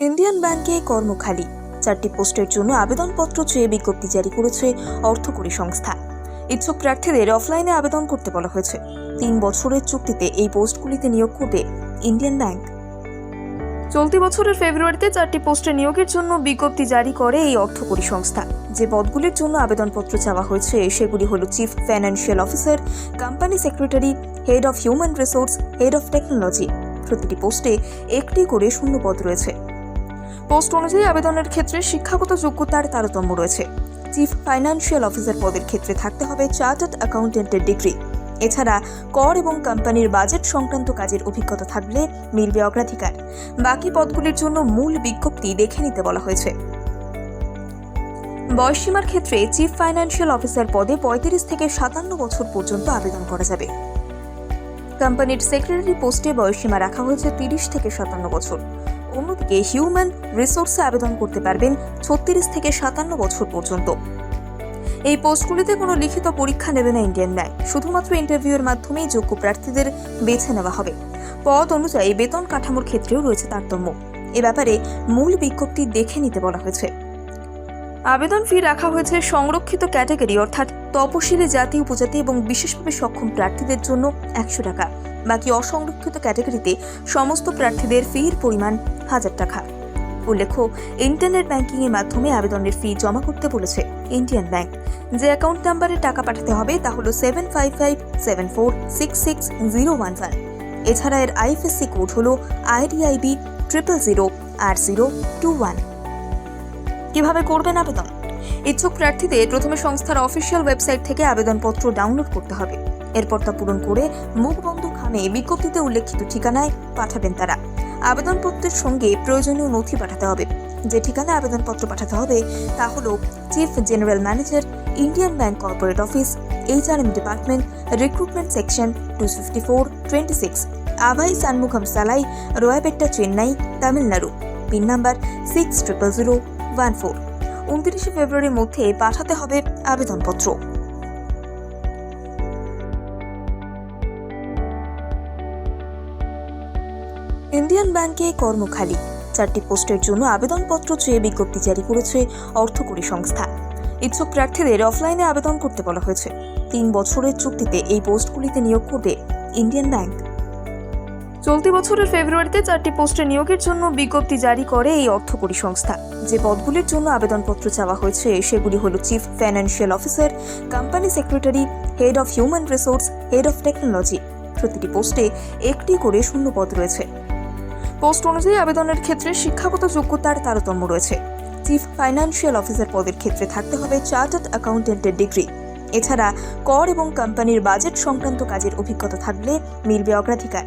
Indian ব্যাংকে কর্মখালি 4টি পোস্টের জন্য আবেদনপত্র চেয়ে বিজ্ঞপ্তি জারি করেছে অর্থকরী সংস্থা। ইচ্ছুক প্রার্থীদের অফলাইনে আবেদন করতে বলা হয়েছে। 3 বছরের চুক্তিতে এই পোস্টগুলিতে নিয়োগ করবে ইন্ডিয়ান ব্যাংক। চলতি বছরের ফেব্রুয়ারিতে 4টি পোস্টে নিয়োগের জন্য বিজ্ঞপ্তি জারি করে এই অর্থকরী সংস্থা। যে পদগুলির জন্য আবেদনপত্র চাওয়া হয়েছে সেগুলি হল chief financial officer, company secretary, head of human resource, head of technology. প্রতিটি পোস্টে একটি করে শূন্য পদ রয়েছে। পোস্ট অনুযায়ী আবেদনের ক্ষেত্রে শিক্ষাগত যোগ্যতার তারতম্য রয়েছে। চিফ ফাইন্যান্সিয়াল অফিসার পদের ক্ষেত্রে থাকতে হবে চার্টার্ড অ্যাকাউন্টেন্টের ডিগ্রি। এছাড়া কর এবং কোম্পানির বাজেট সংক্রান্ত কাজের অভিজ্ঞতা থাকলে মিলবে অগ্রাধিকার। বাকি পদগুলির জন্য মূল বিজ্ঞপ্তি দেখে নিতে বলা হয়েছে। বয়সসীমার ক্ষেত্রে চিফ ফাইন্যান্সিয়াল অফিসার পদে 35 থেকে 57 বছর পর্যন্ত আবেদন করা যাবে। কোম্পানির সেক্রেটারি পোস্টে বয়সসীমা রাখা হয়েছে 30 থেকে 57 বছর। অন্যদিকে হিউম্যান রিসোর্সে আবেদন করতে পারবেন 36 থেকে 57 বছর পর্যন্ত। এই পোস্টগুলিতে কোনো লিখিত পরীক্ষা নেবে না ইন্ডিয়ান ব্যাংক, শুধুমাত্র ইন্টারভিউয়ের মাধ্যমেই যোগ্য প্রার্থীদের বেছে নেওয়া হবে। পদ অনুযায়ী বেতন কাঠামোর ক্ষেত্রেও রয়েছে তারতম্য। এ ব্যাপারে মূল বিজ্ঞপ্তি দেখে নিতে বলা হয়েছে। আবেদন ফি রাখা হয়েছে সংরক্ষিত ক্যাটাগরি অর্থাৎ তপশিলি জাতি, উপজাতি এবং বিশেষভাবে সক্ষম প্রার্থীদের জন্য 100 টাকা। বাকি অসংরক্ষিত ক্যাটাগরিতে সমস্ত প্রার্থীদের ফির পরিমাণ 1000 টাকা। উল্লেখ্য, ইন্টারনেট ব্যাংকিং এর মাধ্যমে আবেদনের ফি জমা করতে বলেছে ইন্ডিয়ান ব্যাংক। যে অ্যাকাউন্ট নাম্বারে টাকা পাঠাতে হবে তা হলো 7557466011। এছাড়া এর আইএফএসসি কোড হলো IDIB 000R021। কিভাবে করবেন আবেদন? ইচ্ছুক প্রার্থীদের প্রথমে সংস্থার অফিসিয়াল ওয়েবসাইট থেকে আবেদনপত্র ডাউনলোড করতে হবে। এরপর তা পূরণ করে মুখবন্ধ খামে বিজ্ঞপ্তিতে উল্লেখিত ঠিকানায় পাঠাবেন তারা। আবেদনপত্রের সঙ্গে প্রয়োজনীয় নথি পাঠাতে হবে। যে ঠিকানায় আবেদনপত্র পাঠাতে হবে তা হলো chief general manager, Indian bank corporate office, HRM department, recruitment section 254-26, Avvai Shanmugam Salai, Royapettah, Chennai, Tamil Nadu. Pin number 600014। 29 ফেব্রুয়ারির মধ্যে পাঠাতে হবে আবেদনপত্র। ইন্ডিয়ান ব্যাংকে কর্মখালি 4টি পোস্টের জন্য আবেদনপত্র চেয়ে বিজ্ঞপ্তি জারি করেছে অর্থকরী সংস্থা। ইচ্ছুক প্রার্থীদের অফলাইনে আবেদন করতে বলা হয়েছে। 3 বছরের চুক্তিতে এই পোস্টগুলিতে নিয়োগ করবে ইন্ডিয়ান ব্যাংক। চলতি বছরের ফেব্রুয়ারিতে 4টি পোস্টে নিয়োগের জন্য বিজ্ঞপ্তি জারি করে এই অর্থকরী সংস্থা। যে পদগুলির জন্য আবেদনপত্র চাওয়া হয়েছে সেগুলি হল chief financial officer, company secretary, head of human resource, head of technology. প্রতিটি পোস্টে একটি করে শূন্য পদ রয়েছে। পোস্ট অনুযায়ী আবেদনের ক্ষেত্রে শিক্ষাগত যোগ্যতার তারতম্য রয়েছে। চিফ ফাইন্যান্সিয়াল অফিসার পদের ক্ষেত্রে থাকতে হবে চার্টার্ড অ্যাকাউন্টেন্টের ডিগ্রি। এছাড়া কর এবং কোম্পানির বাজেট সংক্রান্ত কাজের অভিজ্ঞতা থাকলে মিলবে অগ্রাধিকার।